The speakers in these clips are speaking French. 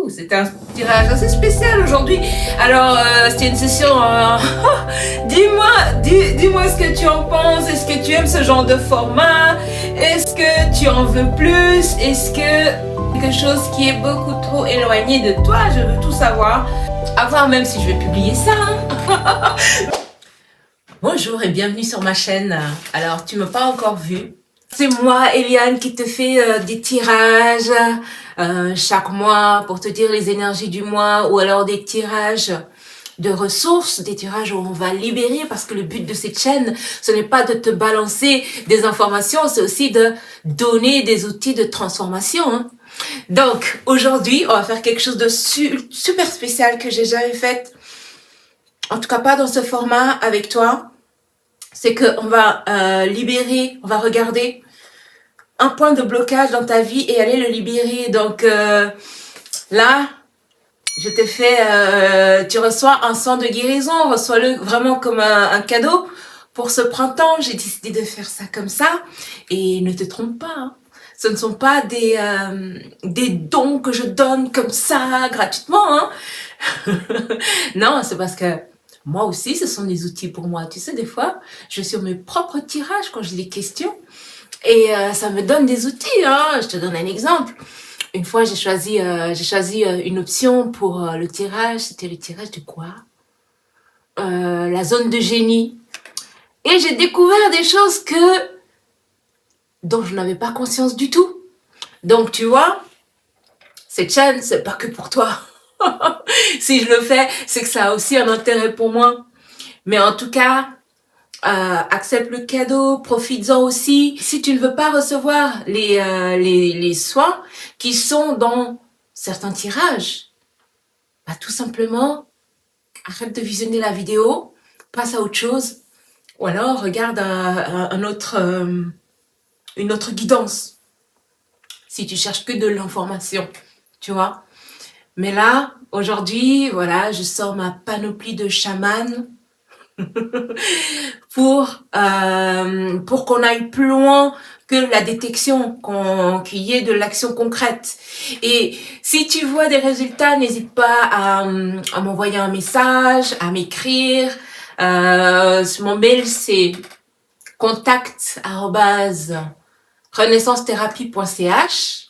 C'était un tirage assez spécial aujourd'hui. Alors, c'était une session... dis-moi ce que tu en penses. Est-ce que tu aimes ce genre de format? Est-ce que tu en veux plus? Est-ce que quelque chose qui est beaucoup trop éloigné de toi? Je veux tout savoir. À voir même si je vais publier ça. Hein. Bonjour et bienvenue sur ma chaîne. Alors, tu m'as pas encore vu. C'est moi, Eliane, qui te fait des tirages chaque mois pour te dire les énergies du mois, ou alors des tirages de ressources, des tirages où on va libérer, parce que le but de cette chaîne, ce n'est pas de te balancer des informations, c'est aussi de donner des outils de transformation. Hein. Donc, aujourd'hui, on va faire quelque chose de super spécial que j'ai jamais fait, en tout cas pas dans ce format avec toi. C'est qu'on va libérer, on va regarder un point de blocage dans ta vie et aller le libérer. Donc là, je te fais, tu reçois un sang de guérison, reçois-le vraiment comme un cadeau pour ce printemps. J'ai décidé de faire ça comme ça et ne te trompe pas, hein. Ce ne sont pas des dons que je donne comme ça gratuitement, hein. Non, c'est parce que moi aussi, ce sont des outils pour moi. Tu sais, des fois, je suis sur mes propres tirages quand j'ai des questions. Et ça me donne des outils. Hein. Je te donne un exemple. Une fois, j'ai choisi une option pour le tirage. C'était le tirage de quoi? La zone de génie. Et j'ai découvert des choses dont je n'avais pas conscience du tout. Donc, tu vois, cette chaîne, c'est pas que pour toi. Si je le fais, c'est que ça a aussi un intérêt pour moi. Mais en tout cas, accepte le cadeau, profites-en aussi. Si tu ne veux pas recevoir les soins qui sont dans certains tirages, bah tout simplement, arrête de visionner la vidéo, passe à autre chose, ou alors regarde une autre guidance, si tu cherches que de l'information, tu vois. Mais là, aujourd'hui, voilà, je sors ma panoplie de chamane pour qu'on aille plus loin que la détection, qu'il y ait de l'action concrète. Et si tu vois des résultats, n'hésite pas à m'envoyer un message, à m'écrire. Mon mail, c'est contact@renaissancethérapie.ch.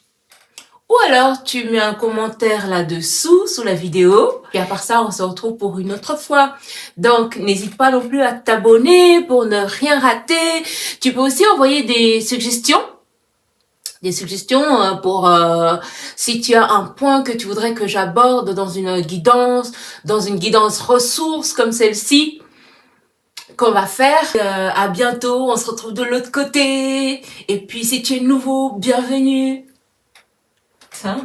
Ou alors, tu mets un commentaire là-dessous, sous la vidéo. Et à part ça, on se retrouve pour une autre fois. Donc, n'hésite pas non plus à t'abonner pour ne rien rater. Tu peux aussi envoyer des suggestions. Des suggestions pour si tu as un point que tu voudrais que j'aborde dans une guidance ressources comme celle-ci qu'on va faire. À bientôt, on se retrouve de l'autre côté. Et puis, si tu es nouveau, bienvenue.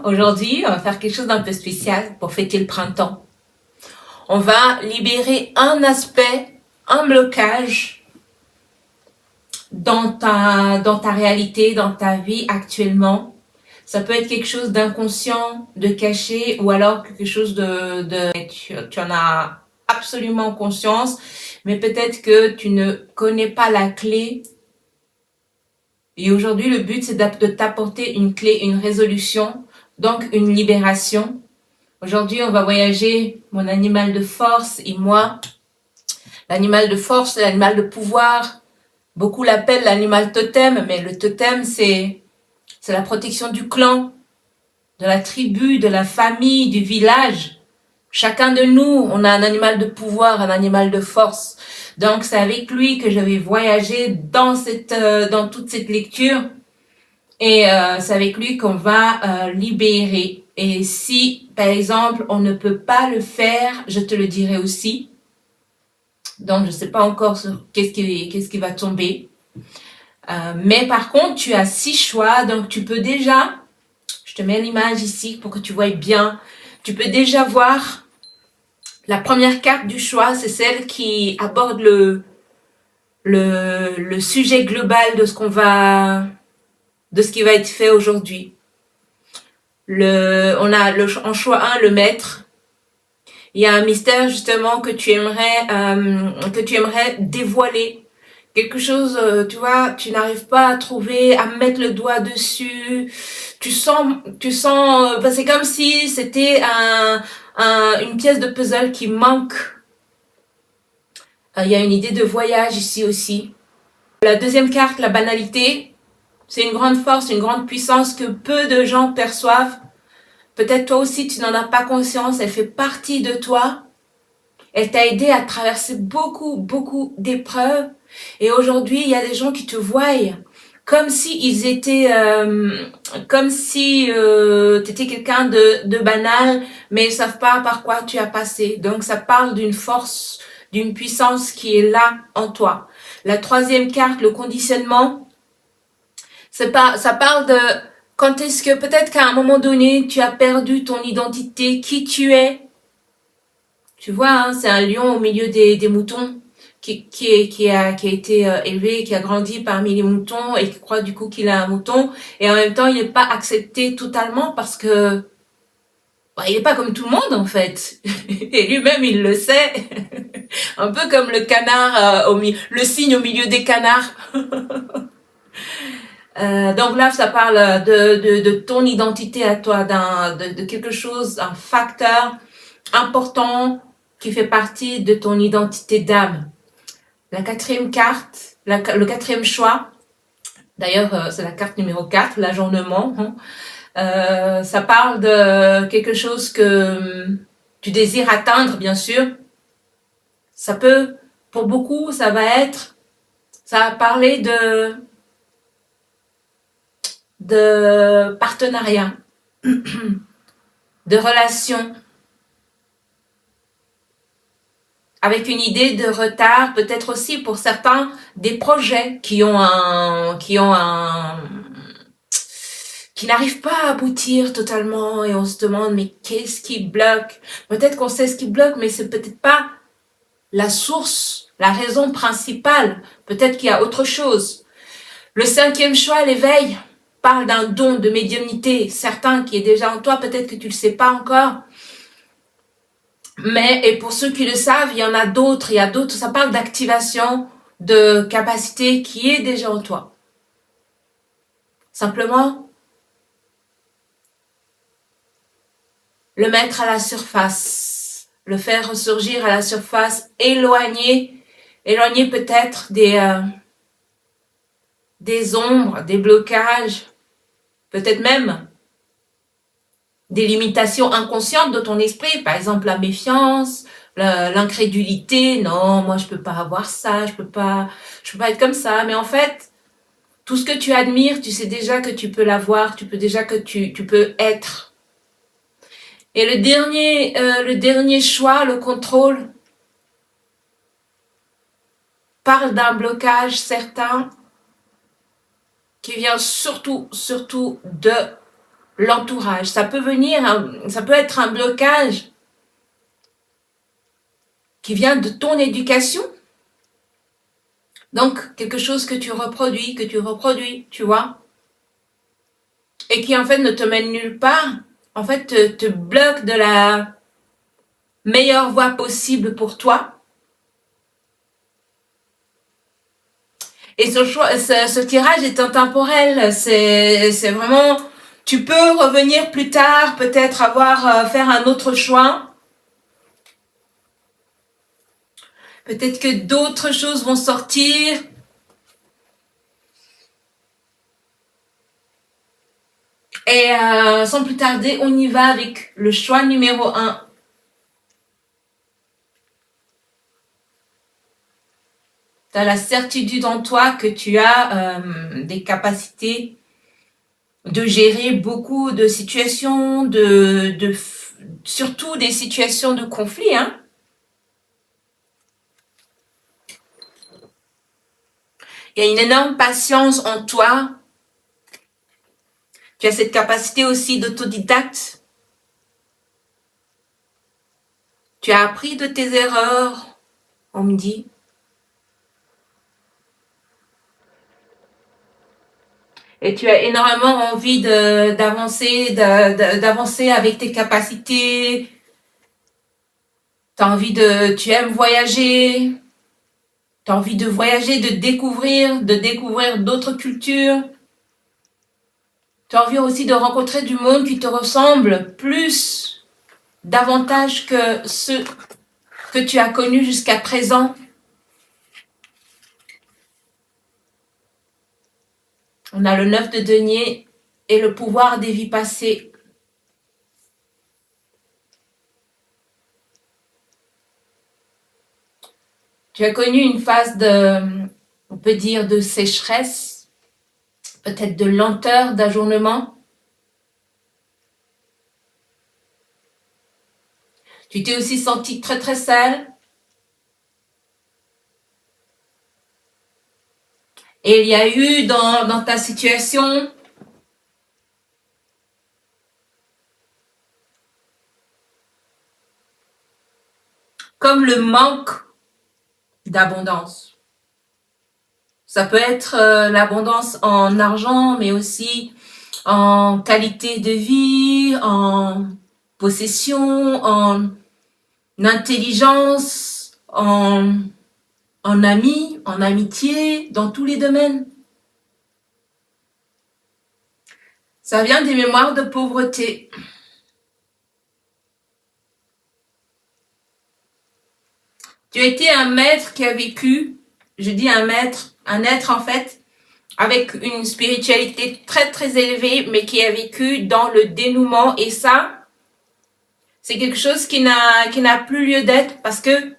Aujourd'hui, on va faire quelque chose d'un peu spécial pour fêter le printemps. On va libérer un aspect, un blocage dans ta réalité, dans ta vie actuellement. Ça peut être quelque chose d'inconscient, de caché, ou alors quelque chose tu en as absolument conscience, mais peut-être que tu ne connais pas la clé. Et aujourd'hui, le but, c'est de t'apporter une clé, une résolution, donc une libération. Aujourd'hui, on va voyager, mon animal de force et moi. L'animal de force, c'est l'animal de pouvoir. Beaucoup l'appellent l'animal totem, mais le totem, c'est la protection du clan, de la tribu, de la famille, du village. Chacun de nous, on a un animal de pouvoir, un animal de force. Donc, c'est avec lui que je vais voyager dans toute cette lecture. Et c'est avec lui qu'on va libérer. Et si, par exemple, on ne peut pas le faire, je te le dirai aussi. Donc, je ne sais pas encore qu'est-ce qui va tomber. Mais par contre, tu as 6 choix. Donc, tu peux déjà, je te mets l'image ici pour que tu voies bien. Tu peux déjà voir la première carte du choix, c'est celle qui aborde le sujet global de ce qui va être fait aujourd'hui. On a en choix 1, le maître. Il y a un mystère justement que tu aimerais dévoiler, quelque chose, tu vois, tu n'arrives pas à trouver, à mettre le doigt dessus. Tu sens, c'est comme si c'était une pièce de puzzle qui manque. Il y a une idée de voyage ici aussi. La deuxième carte, la banalité, c'est une grande force, une grande puissance que peu de gens perçoivent. Peut-être toi aussi, tu n'en as pas conscience, elle fait partie de toi. Elle t'a aidé à traverser beaucoup, beaucoup d'épreuves. Et aujourd'hui, il y a des gens qui te voient comme si ils étaient, comme si tu étais quelqu'un de banal, mais ils savent pas par quoi tu as passé. Donc, ça parle d'une force, d'une puissance qui est là en toi. La troisième carte, le conditionnement, ça parle de quand est-ce que peut-être qu'à un moment donné, tu as perdu ton identité, qui tu es. Tu vois, hein, c'est un lion au milieu des moutons qui a été élevé, qui a grandi parmi les moutons et qui croit du coup qu'il a un mouton. Et en même temps, il n'est pas accepté totalement parce que il n'est pas comme tout le monde en fait. Et lui-même, il le sait. Un peu comme le canard, le cygne au milieu des canards. Donc là, ça parle de ton identité à toi, de quelque chose, un facteur important qui fait partie de ton identité d'âme. La quatrième carte, le quatrième choix, d'ailleurs c'est la carte numéro 4, l'ajournement, ça parle de quelque chose que tu désires atteindre, bien sûr. Ça peut, pour beaucoup, ça va parler de partenariat, de relation, avec une idée de retard, peut-être aussi pour certains des projets qui n'arrivent pas à aboutir totalement et on se demande mais qu'est-ce qui bloque? Peut-être qu'on sait ce qui bloque, mais c'est peut-être pas la source, la raison principale. Peut-être qu'il y a autre chose. Le cinquième choix, l'éveil, parle d'un don de médiumnité, certain qui est déjà en toi, peut-être que tu le sais pas encore. Mais, et pour ceux qui le savent, il y a d'autres, ça parle d'activation de capacité qui est déjà en toi. Simplement, le mettre à la surface, le faire ressurgir à la surface, éloigner peut-être des ombres, des blocages, peut-être même des limitations inconscientes de ton esprit, par exemple la méfiance, l'incrédulité, non, moi je peux pas avoir ça, je peux pas être comme ça, mais en fait, tout ce que tu admires, tu sais déjà que tu peux l'avoir, tu peux être. Et le dernier choix, le contrôle, parle d'un blocage certain qui vient surtout de l'entourage. Ça peut être un blocage qui vient de ton éducation. Donc, quelque chose que tu reproduis, tu vois. Et qui, en fait, ne te mène nulle part. En fait, te bloque de la meilleure voie possible pour toi. Et ce tirage est intemporel. C'est vraiment, tu peux revenir plus tard, peut-être faire un autre choix. Peut-être que d'autres choses vont sortir. Et sans plus tarder, on y va avec le choix numéro 1. Tu as la certitude en toi que tu as des capacités de gérer beaucoup de situations, surtout des situations de conflit. Hein. Il y a une énorme patience en toi. Tu as cette capacité aussi d'autodidacte. Tu as appris de tes erreurs, on me dit. Et tu as énormément envie d'avancer avec tes capacités. Tu aimes voyager. Tu as envie de voyager, de découvrir d'autres cultures. Tu as envie aussi de rencontrer du monde qui te ressemble davantage que ceux que tu as connus jusqu'à présent. On a le 9 de denier et le pouvoir des vies passées. Tu as connu une phase on peut dire, de sécheresse, peut-être de lenteur, d'ajournement. Tu t'es aussi senti très très seul. Et il y a eu dans ta situation comme le manque d'abondance. Ça peut être l'abondance en argent, mais aussi en qualité de vie, en possession, en intelligence, en amis, en amitié, dans tous les domaines. Ça vient des mémoires de pauvreté. Tu as été un maître qui a vécu, je dis un maître, un être en fait, avec une spiritualité très très élevée, mais qui a vécu dans le dénouement. Et ça, c'est quelque chose qui n'a plus lieu d'être, parce que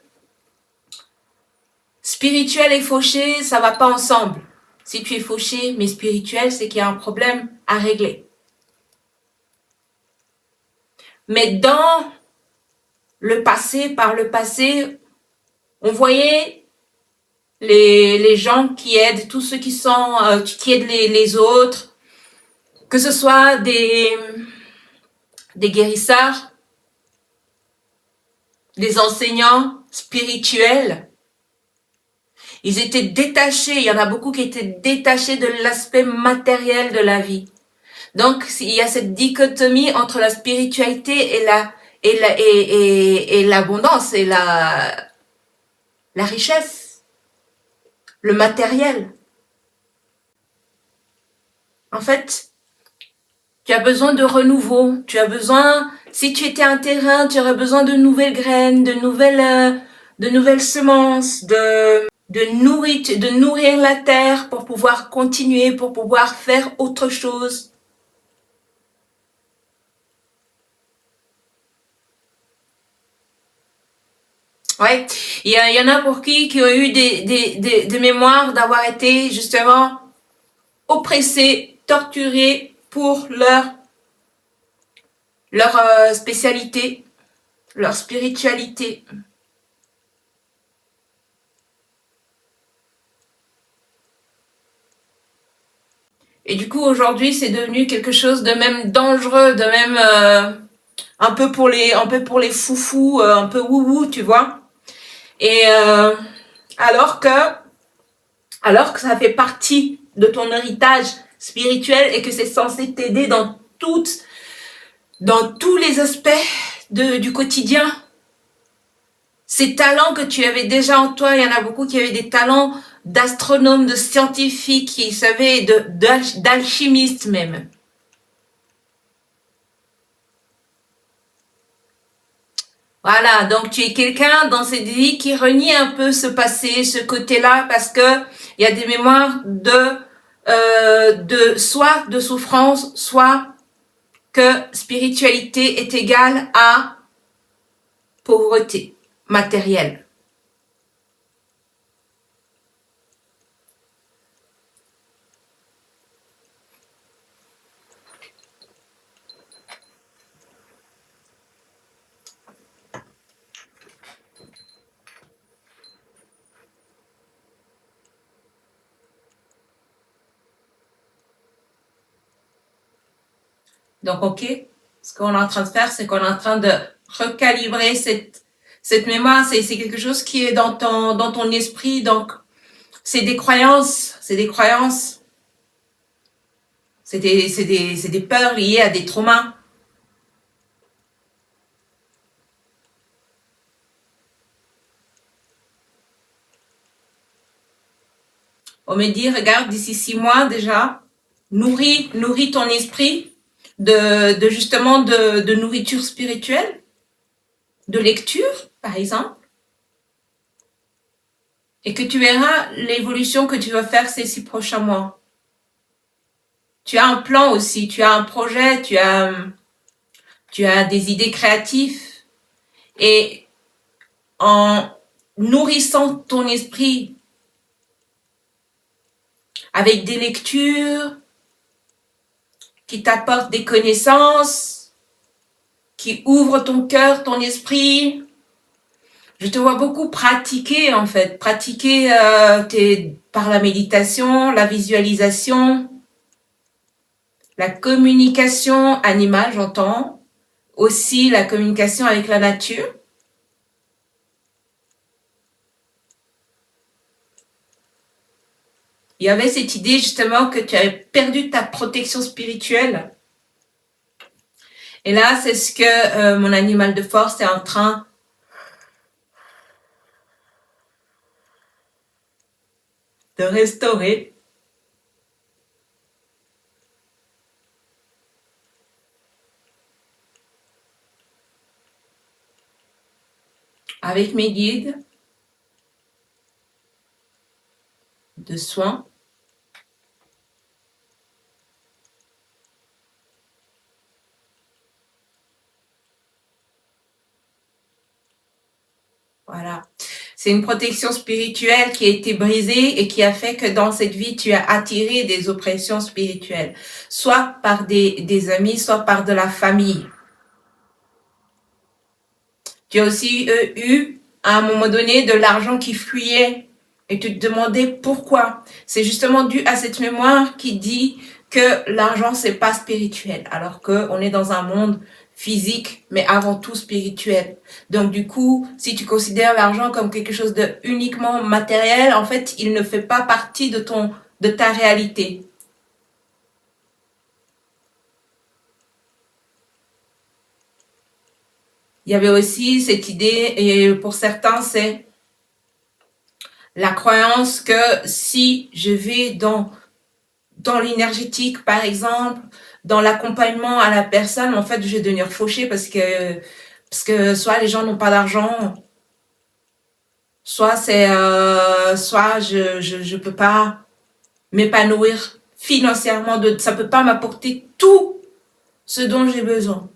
spirituel et fauché, ça va pas ensemble. Si tu es fauché mais spirituel, c'est qu'il y a un problème à régler. Mais dans le passé, par le passé, on voyait les gens qui aident, tous ceux qui aident les autres, que ce soit des guérisseurs, des enseignants spirituels. Ils étaient détachés, il y en a beaucoup qui étaient détachés de l'aspect matériel de la vie. Donc, il y a cette dichotomie entre la spiritualité et l'abondance et la richesse, le matériel. En fait, tu as besoin de renouveau, tu as besoin, si tu étais un terrain, tu aurais besoin de nouvelles graines, de nouvelles semences, de nourrir la terre pour pouvoir continuer, pour pouvoir faire autre chose. Ouais, il y en a pour qui ont eu des mémoires d'avoir été justement oppressés, torturés pour leur spécialité, leur spiritualité. Et du coup, aujourd'hui, c'est devenu quelque chose de même dangereux, de même un peu pour les foufous, un peu wouhou, tu vois. Et alors que ça fait partie de ton héritage spirituel et que c'est censé t'aider dans tous les aspects du quotidien. Ces talents que tu avais déjà en toi, il y en a beaucoup qui avaient des talents d'astronome, de scientifique, qui savaient d'alchimiste même. Voilà, donc tu es quelqu'un dans cette vie qui renie un peu ce passé, ce côté-là, parce que il y a des mémoires soit de souffrance, soit que spiritualité est égale à pauvreté matérielle. Donc, ok, ce qu'on est en train de faire, c'est qu'on est en train de recalibrer cette mémoire. C'est quelque chose qui est dans ton esprit. Donc, c'est des croyances. C'est des peurs liées à des traumas. On me dit, regarde, d'ici 6 mois déjà, nourris ton esprit de justement de nourriture spirituelle, de lecture, par exemple. Et que tu verras l'évolution que tu vas faire ces 6 prochains mois. Tu as un plan aussi, tu as un projet, tu as des idées créatives. Et en nourrissant ton esprit avec des lectures qui t'apportent des connaissances, qui ouvrent ton cœur, ton esprit, je te vois beaucoup pratiquer en fait, pratiquer par la méditation, la visualisation, la communication animale, j'entends, aussi la communication avec la nature. Il y avait cette idée justement que tu avais perdu ta protection spirituelle. Et là, c'est ce que mon animal de force est en train de restaurer. Avec mes guides de soins. Voilà. C'est une protection spirituelle qui a été brisée et qui a fait que dans cette vie, tu as attiré des oppressions spirituelles, soit par des amis, soit par de la famille. Tu as aussi eu, à un moment donné, de l'argent qui fuyait et tu te demandais pourquoi. C'est justement dû à cette mémoire qui dit que l'argent, c'est pas spirituel, alors qu'on est dans un monde physique, mais avant tout spirituel. Donc du coup, si tu considères l'argent comme quelque chose de uniquement matériel, en fait, il ne fait pas partie de ta réalité. Il y avait aussi cette idée, et pour certains, c'est la croyance que si je vais dans l'énergétique, par exemple, dans l'accompagnement à la personne, en fait, je vais devenir fauchée parce que soit les gens n'ont pas d'argent, soit soit je peux pas m'épanouir financièrement, ça peut pas m'apporter tout ce dont j'ai besoin.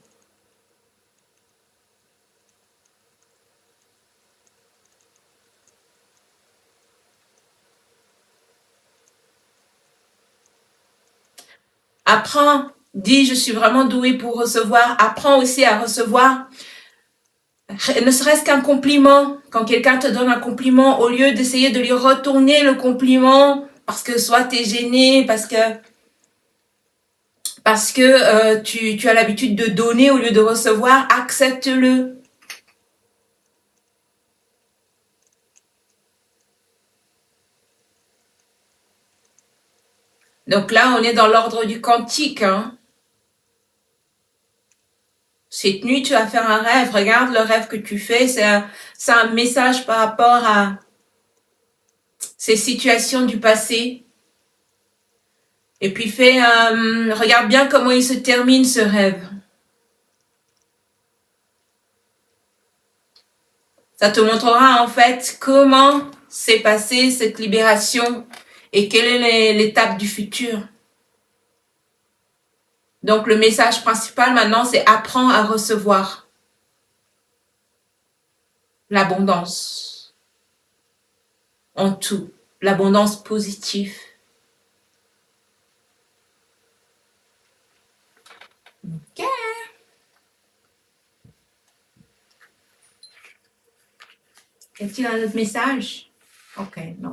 Apprends, dis je suis vraiment douée pour recevoir. Apprends aussi à recevoir, ne serait-ce qu'un compliment. Quand quelqu'un te donne un compliment, au lieu d'essayer de lui retourner le compliment, parce que soit tu es gêné, parce que tu as l'habitude de donner au lieu de recevoir, accepte-le. Donc là, on est dans l'ordre du quantique. Hein. Cette nuit, tu vas faire un rêve. Regarde le rêve que tu fais. C'est un message par rapport à ces situations du passé. Et puis regarde bien comment il se termine ce rêve. Ça te montrera en fait comment s'est passée cette libération et quelle est l'étape du futur. Donc le message principal maintenant, c'est apprends à recevoir l'abondance en tout, l'abondance positive. Ok. Y a-t-il un autre message? Ok, non.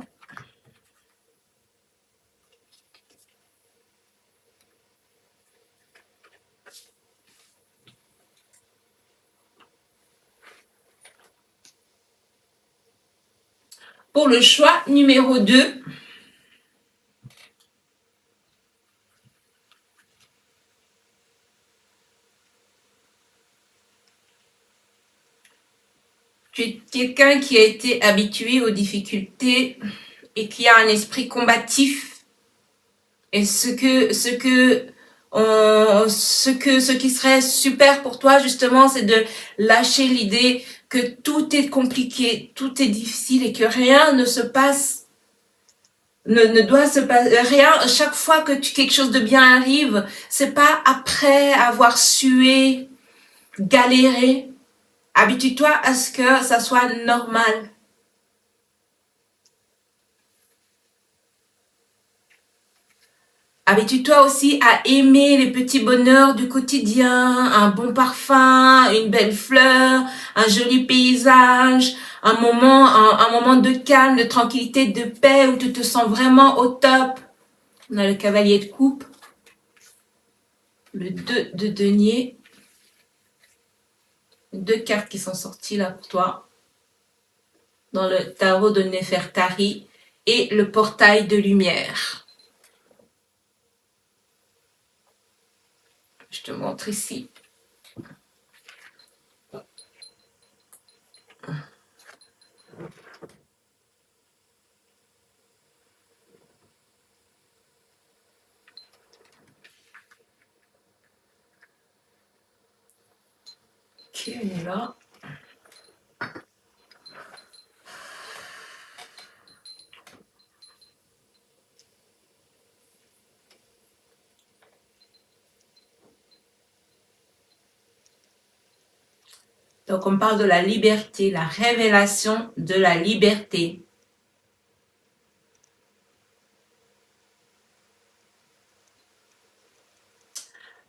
Pour le choix numéro 2, tu es quelqu'un qui a été habitué aux difficultés et qui a un esprit combatif. Et ce qui serait super pour toi, justement, c'est de lâcher l'idée que tout est compliqué, tout est difficile et que rien ne se passe, ne doit se passer, rien, chaque fois que quelque chose de bien arrive, c'est pas après avoir sué, galéré. Habitue-toi à ce que ça soit normal. Habitue-toi aussi à aimer les petits bonheurs du quotidien, un bon parfum, une belle fleur, un joli paysage, un moment de calme, de tranquillité, de paix où tu te sens vraiment au top. On a le cavalier de coupe, le 2 de denier, 2 cartes qui sont sorties là pour toi dans le tarot de Nefertari et le portail de lumière. Je te montre ici. Ok, on est là. Donc, on parle de la liberté, la révélation de la liberté.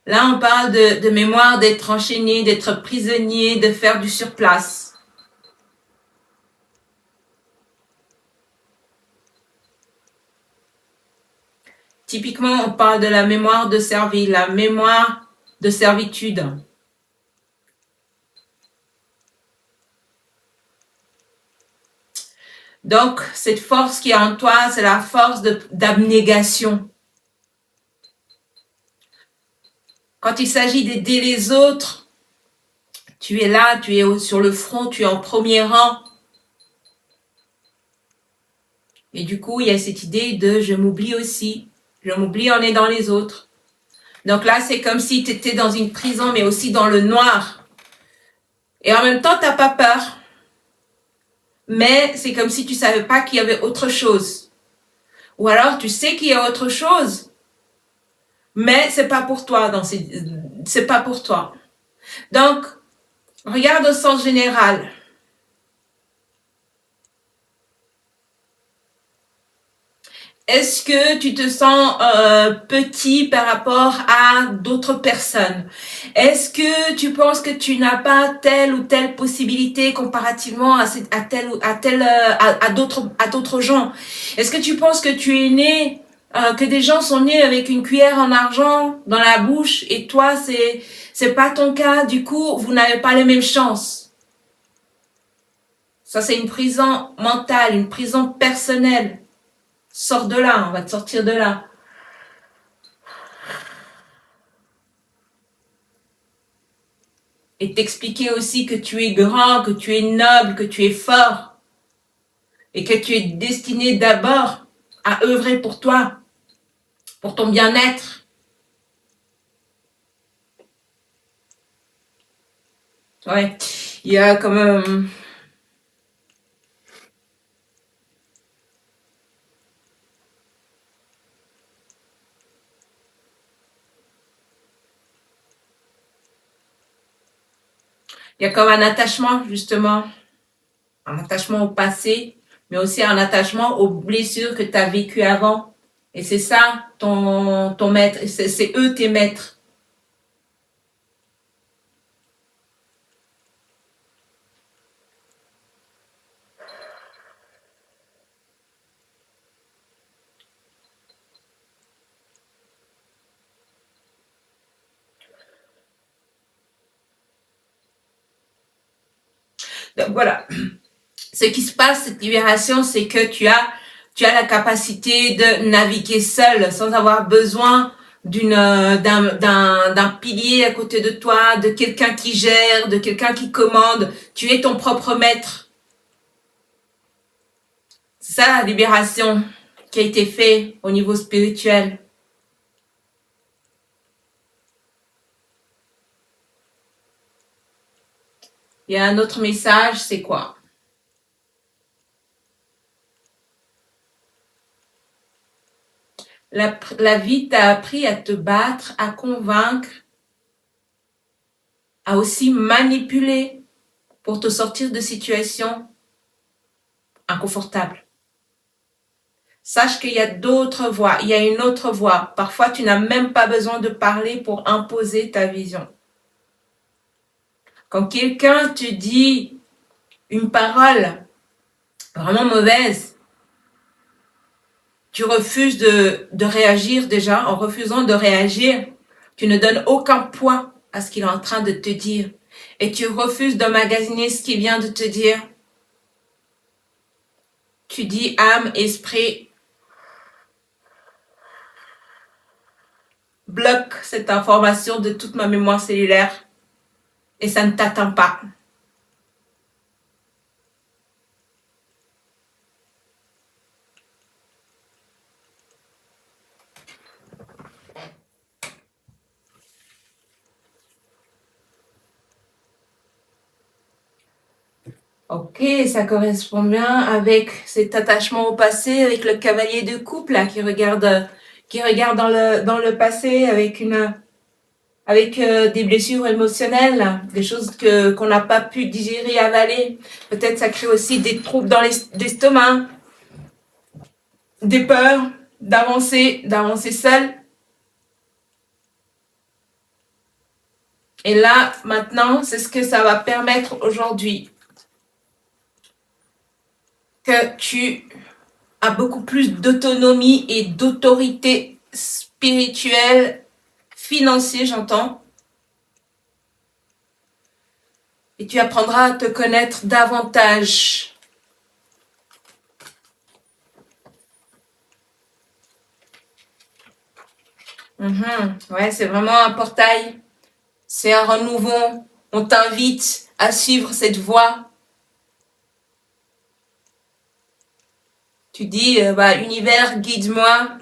Là, on parle de mémoire, d'être enchaîné, d'être prisonnier, de faire du surplace. Typiquement, on parle de la mémoire de servir, la mémoire de servitude. Donc, cette force qui est en toi, c'est la force d'abnégation. Quand il s'agit d'aider les autres, tu es là, tu es sur le front, tu es en premier rang. Et du coup, il y a cette idée de je m'oublie aussi. Je m'oublie en aidant les autres. Donc là, c'est comme si tu étais dans une prison, mais aussi dans le noir. Et en même temps, tu n'as pas peur. Mais c'est comme si tu savais pas qu'il y avait autre chose. Ou alors, tu sais qu'il y a autre chose. Mais c'est pas pour toi. C'est pas pour toi. Donc, regarde au sens général. Est-ce que tu te sens petit par rapport à d'autres personnes? Est-ce que tu penses que tu n'as pas telle ou telle possibilité comparativement à d'autres gens? Est-ce que tu penses que tu es né, que des gens sont nés avec une cuillère en argent dans la bouche et toi c'est pas ton cas, du coup vous n'avez pas les mêmes chances? Ça c'est une prison mentale, une prison personnelle. Sors de là, on va te sortir de là. Et t'expliquer aussi que tu es grand, que tu es noble, que tu es fort. Et que tu es destiné d'abord à œuvrer pour toi, pour ton bien-être. Ouais, il y a quand même... Il y a comme un attachement, justement. Un attachement au passé, mais aussi un attachement aux blessures que tu as vécues avant. Et c'est ça, ton maître. C'est eux tes maîtres. Donc voilà. Ce qui se passe, cette libération, c'est que tu as la capacité de naviguer seul sans avoir besoin d'un pilier à côté de toi, de quelqu'un qui gère, de quelqu'un qui commande. Tu es ton propre maître. C'est ça la libération qui a été faite au niveau spirituel. Il y a un autre message, c'est quoi? La vie t'a appris à te battre, à convaincre, à aussi manipuler pour te sortir de situations inconfortables. Sache qu'il y a d'autres voies, il y a une autre voie. Parfois, tu n'as même pas besoin de parler pour imposer ta vision. Quand quelqu'un te dit une parole vraiment mauvaise, tu refuses de réagir déjà. En refusant de réagir, tu ne donnes aucun poids à ce qu'il est en train de te dire. Et tu refuses d'emmagasiner ce qu'il vient de te dire. Tu dis âme, esprit, bloque cette information de toute ma mémoire cellulaire et ça ne t'atteint pas. Ok, ça correspond bien avec cet attachement au passé, avec le cavalier de coupe là qui regarde dans le passé avec des blessures émotionnelles, des choses qu'on n'a pas pu digérer, avaler. Peut-être ça crée aussi des troubles dans l'estomac, des peurs d'avancer seul. Et là, maintenant, c'est ce que ça va permettre aujourd'hui. Que tu as beaucoup plus d'autonomie et d'autorité spirituelle, financière, j'entends. Et tu apprendras à te connaître davantage. Ouais, c'est vraiment un portail. C'est un renouveau. On t'invite à suivre cette voie. Tu dis, univers, guide-moi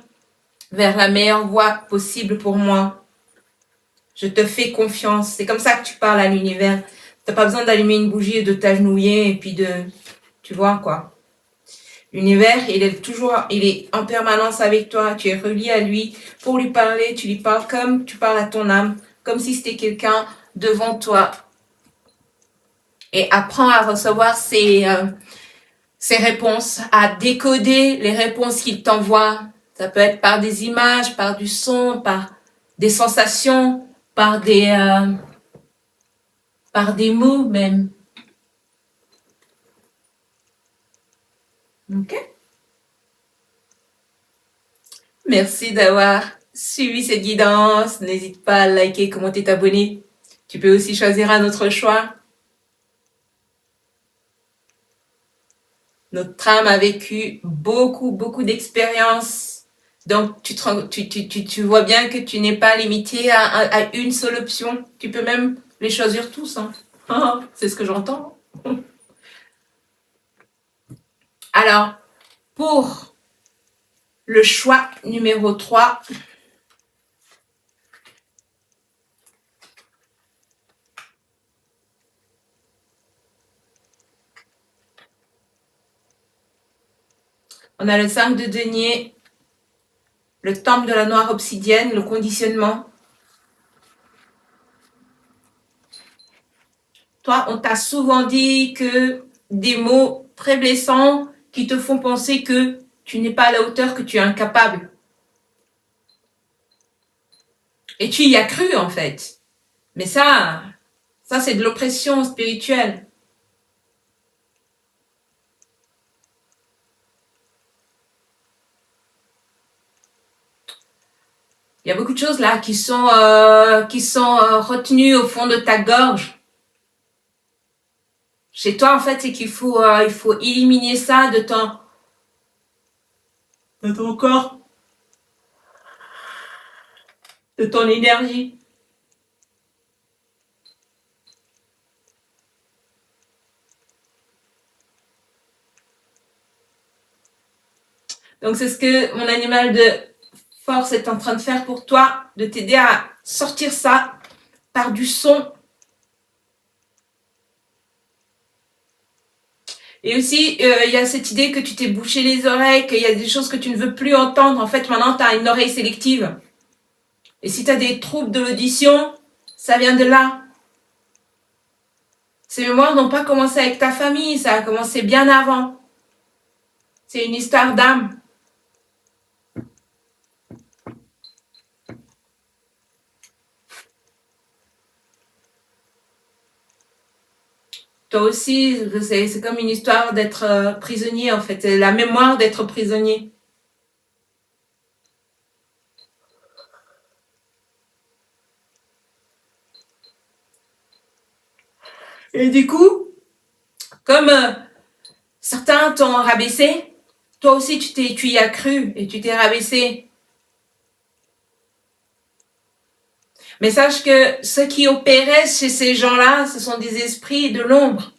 vers la meilleure voie possible pour moi. Je te fais confiance. C'est comme ça que tu parles à l'univers. T'as pas besoin d'allumer une bougie et de t'agenouiller et puis tu vois quoi. L'univers, il est en permanence avec toi. Tu es relié à lui. Pour lui parler, tu lui parles comme tu parles à ton âme, comme si c'était quelqu'un devant toi. Et apprends à recevoir ces réponses, à décoder les réponses qu'il t'envoie. Ça peut être par des images, par du son, par des sensations, par des mots même. Ok? Merci d'avoir suivi cette guidance. N'hésite pas à liker, commenter, t'abonner. Tu peux aussi choisir un autre choix. Notre âme a vécu beaucoup d'expériences. Donc, tu vois bien que tu n'es pas limité à une seule option. Tu peux même les choisir tous. Hein. C'est ce que j'entends. Alors, pour le choix numéro 3, on a le 5 de denier, le temple de la noire obsidienne, le conditionnement. Toi, on t'a souvent dit que des mots très blessants qui te font penser que tu n'es pas à la hauteur, que tu es incapable. Et tu y as cru, en fait. Mais ça c'est de l'oppression spirituelle. Il y a beaucoup de choses là qui sont retenues au fond de ta gorge. Chez toi, en fait, c'est qu'il faut éliminer ça de ton corps, de ton énergie. Donc c'est ce que mon animal de force est en train de faire pour toi, de t'aider à sortir ça par du son. Et aussi, il y a cette idée que tu t'es bouché les oreilles, qu'il y a des choses que tu ne veux plus entendre. En fait, maintenant, tu as une oreille sélective. Et si tu as des troubles de l'audition, ça vient de là. Ces mémoires n'ont pas commencé avec ta famille, ça a commencé bien avant. C'est une histoire d'âme. Toi aussi, c'est comme une histoire d'être prisonnier, en fait. C'est la mémoire d'être prisonnier. Et du coup, comme certains t'ont rabaissé, toi aussi tu y as cru et tu t'es rabaissé. Mais sache que ce qui opérait chez ces gens-là, ce sont des esprits de l'ombre.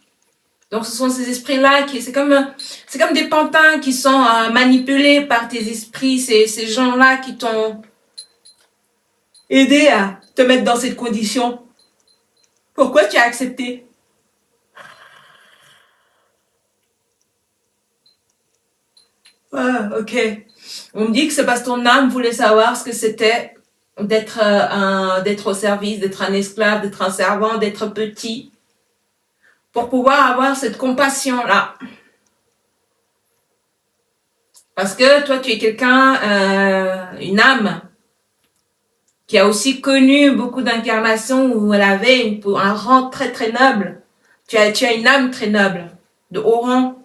Donc ce sont ces esprits-là qui, c'est comme des pantins qui sont manipulés par tes esprits, ces gens-là qui t'ont aidé à te mettre dans cette condition. Pourquoi tu as accepté? Ah, ok. On me dit que c'est parce que ton âme voulait savoir ce que c'était d'être au service, d'être un esclave, d'être un servant, d'être petit, pour pouvoir avoir cette compassion-là. Parce que toi, tu es quelqu'un, une âme, qui a aussi connu beaucoup d'incarnations où elle avait un rang très très noble. Tu as une âme très noble, de haut rang.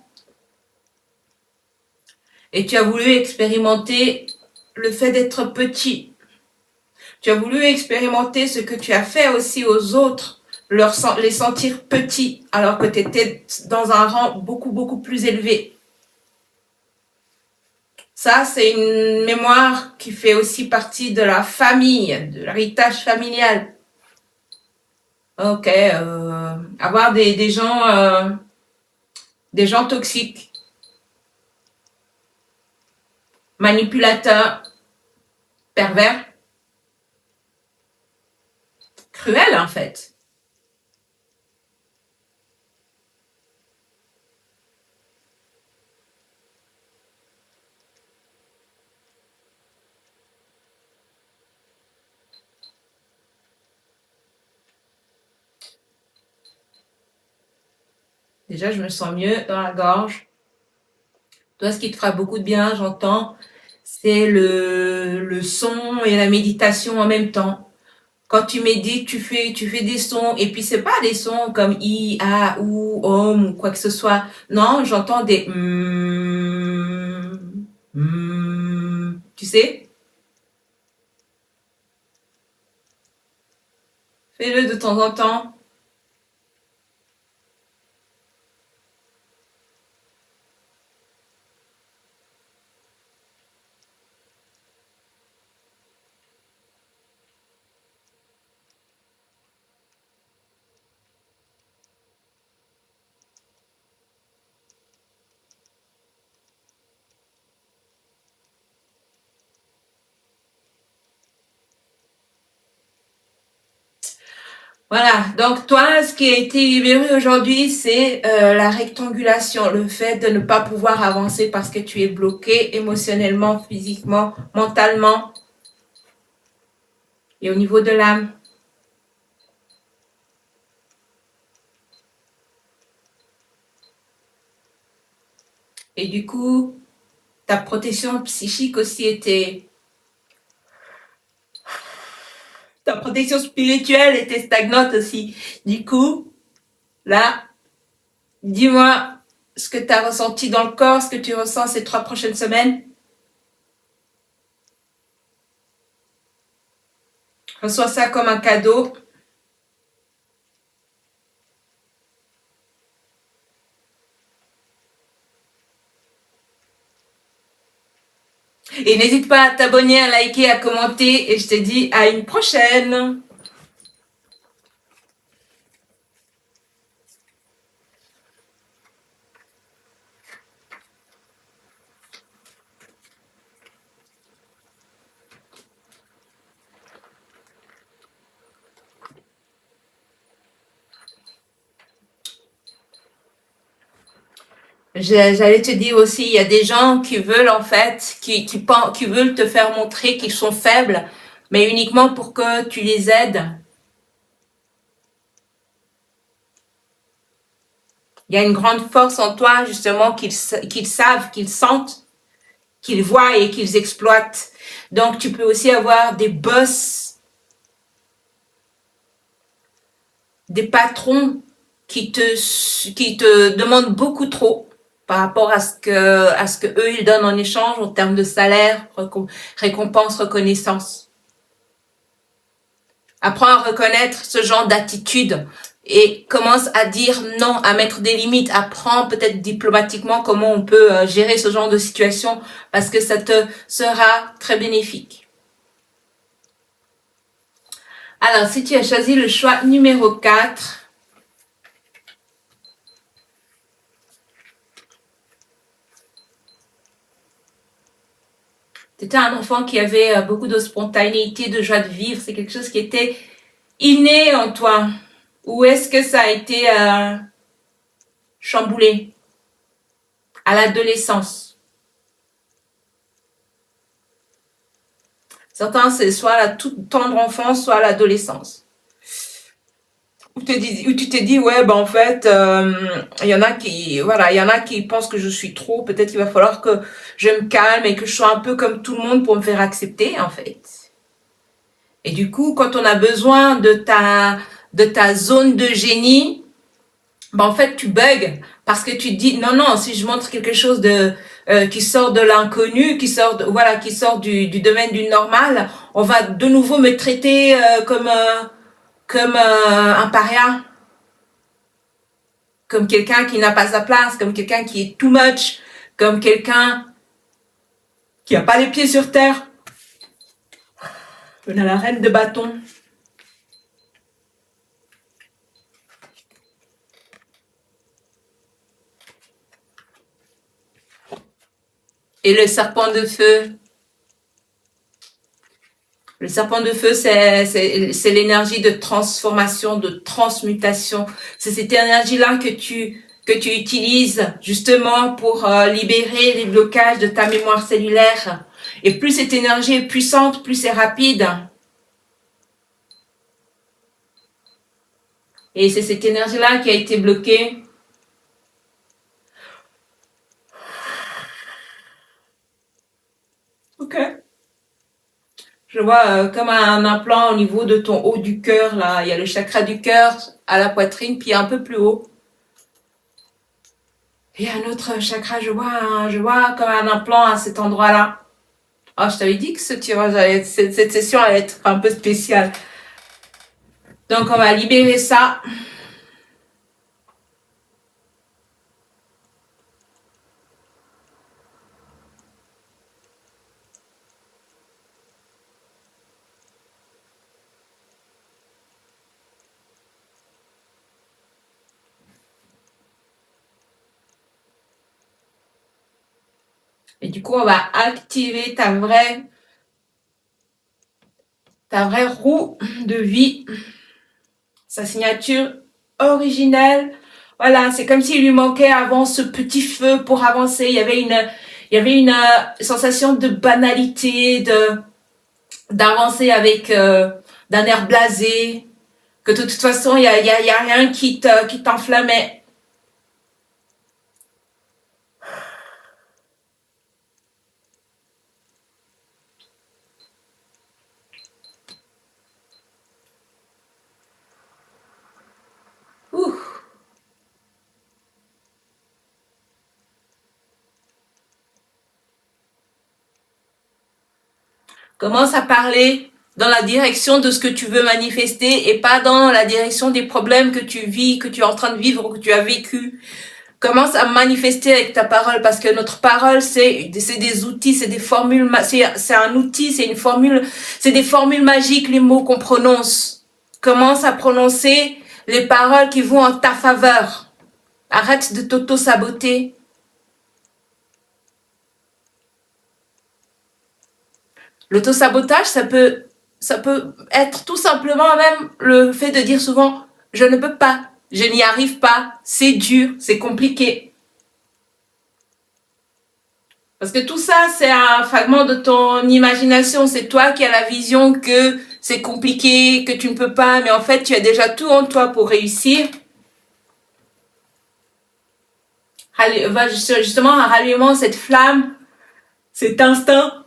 Et tu as voulu expérimenter le fait d'être petit. Tu as voulu expérimenter ce que tu as fait aussi aux autres, les sentir petits, alors que tu étais dans un rang beaucoup, beaucoup plus élevé. Ça, c'est une mémoire qui fait aussi partie de la famille, de l'héritage familial. Ok, avoir des gens toxiques, manipulateurs, pervers, cruels en fait. Déjà, je me sens mieux dans la gorge. Toi, ce qui te fera beaucoup de bien, j'entends, c'est le son et la méditation en même temps. Quand tu médites, tu fais des sons, et puis c'est pas des sons comme i, a, ou, om, ou quoi que ce soit. Non, j'entends des tu sais? Fais-le de temps en temps. Voilà, donc toi, ce qui a été libéré aujourd'hui, c'est la rectangulation, le fait de ne pas pouvoir avancer parce que tu es bloqué émotionnellement, physiquement, mentalement et au niveau de l'âme. Et du coup, ta protection psychique aussi était... Ta protection spirituelle était stagnante aussi. Du coup, là, dis-moi ce que tu as ressenti dans le corps, ce que tu ressens ces 3 prochaines semaines. Reçois ça comme un cadeau. Et n'hésite pas à t'abonner, à liker, à commenter. Et je te dis à une prochaine. J'allais te dire aussi, il y a des gens qui veulent en fait, qui veulent te faire montrer qu'ils sont faibles, mais uniquement pour que tu les aides. Il y a une grande force en toi justement qu'ils savent, qu'ils sentent, qu'ils voient et qu'ils exploitent. Donc tu peux aussi avoir des boss, des patrons qui te demandent beaucoup trop par rapport à ce que eux ils donnent en échange en termes de salaire, récompense, reconnaissance. Apprends à reconnaître ce genre d'attitude et commence à dire non, à mettre des limites. Apprends peut-être diplomatiquement comment on peut gérer ce genre de situation parce que ça te sera très bénéfique. Alors, si tu as choisi le choix numéro 4, tu étais un enfant qui avait beaucoup de spontanéité, de joie de vivre. C'est quelque chose qui était inné en toi. Ou est-ce que ça a été chamboulé à l'adolescence? Certains, c'est soit la toute tendre enfance, soit l'adolescence. Où tu t'es dit, ouais, ben en fait, il y en a qui pensent que je suis trop. Peut-être qu'il va falloir que je me calme et que je sois un peu comme tout le monde pour me faire accepter, en fait. Et du coup, quand on a besoin de ta zone de génie, ben en fait, tu bugs parce que tu te dis, non, non, si je montre quelque chose qui sort de l'inconnu, qui sort du domaine du normal, on va de nouveau me traiter comme un paria, comme quelqu'un qui n'a pas sa place, comme quelqu'un qui est too much, comme quelqu'un qui n'a pas les pieds sur terre. On a la reine de bâton. Et le serpent de feu. Le serpent de feu, c'est l'énergie de transformation, de transmutation. C'est cette énergie-là que tu utilises justement pour libérer les blocages de ta mémoire cellulaire. Et plus cette énergie est puissante, plus c'est rapide. Et c'est cette énergie-là qui a été bloquée. Ok. Je vois comme un implant au niveau de ton haut du cœur, là. Il y a le chakra du cœur à la poitrine, puis un peu plus haut. Et un autre chakra, je vois comme un implant à cet endroit-là. Oh, je t'avais dit que cette session allait être un peu spéciale. Donc, on va libérer ça. Et du coup, on va activer ta vraie roue de vie. Sa signature originelle. Voilà, c'est comme s'il lui manquait avant ce petit feu pour avancer. Il y avait une sensation de banalité, d'avancer avec d'un air blasé, que de toute façon, il y a rien qui t'enflammait. Ouh. Commence à parler dans la direction de ce que tu veux manifester et pas dans la direction des problèmes que tu vis, que tu es en train de vivre ou que tu as vécu. Commence à manifester avec ta parole parce que notre parole, c'est des outils, c'est des formules, c'est un outil, c'est une formule, c'est des formules magiques, les mots qu'on prononce. Commence à prononcer les paroles qui vont en ta faveur. Arrête de t'auto-saboter. L'auto-sabotage, ça peut être tout simplement même le fait de dire souvent « je ne peux pas ». Je n'y arrive pas, c'est dur, c'est compliqué. Parce que tout ça, c'est un fragment de ton imagination. C'est toi qui as la vision que c'est compliqué, que tu ne peux pas, mais en fait, tu as déjà tout en toi pour réussir. Va justement en rallumant cette flamme, cet instinct.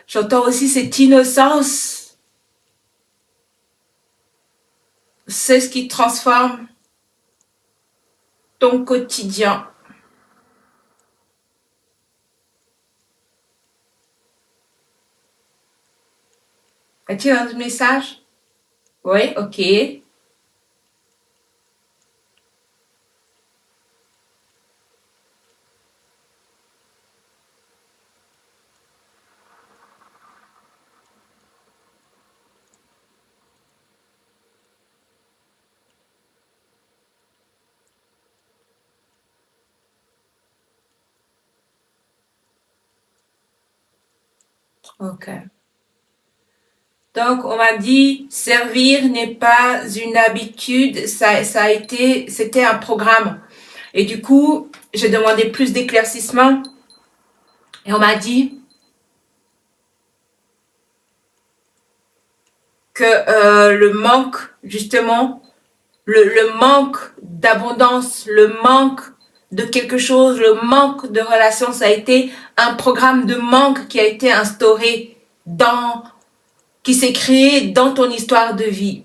J'entends aussi cette innocence. C'est ce qui transforme ton quotidien. As-tu un message? Oui, ok. Ok. Donc, on m'a dit, servir n'est pas une habitude, c'était un programme. Et du coup, j'ai demandé plus d'éclaircissement. Et on m'a dit que le manque, justement, le manque d'abondance, le manque de quelque chose, le manque de relation, ça a été un programme de manque qui a été instauré qui s'est créé dans ton histoire de vie.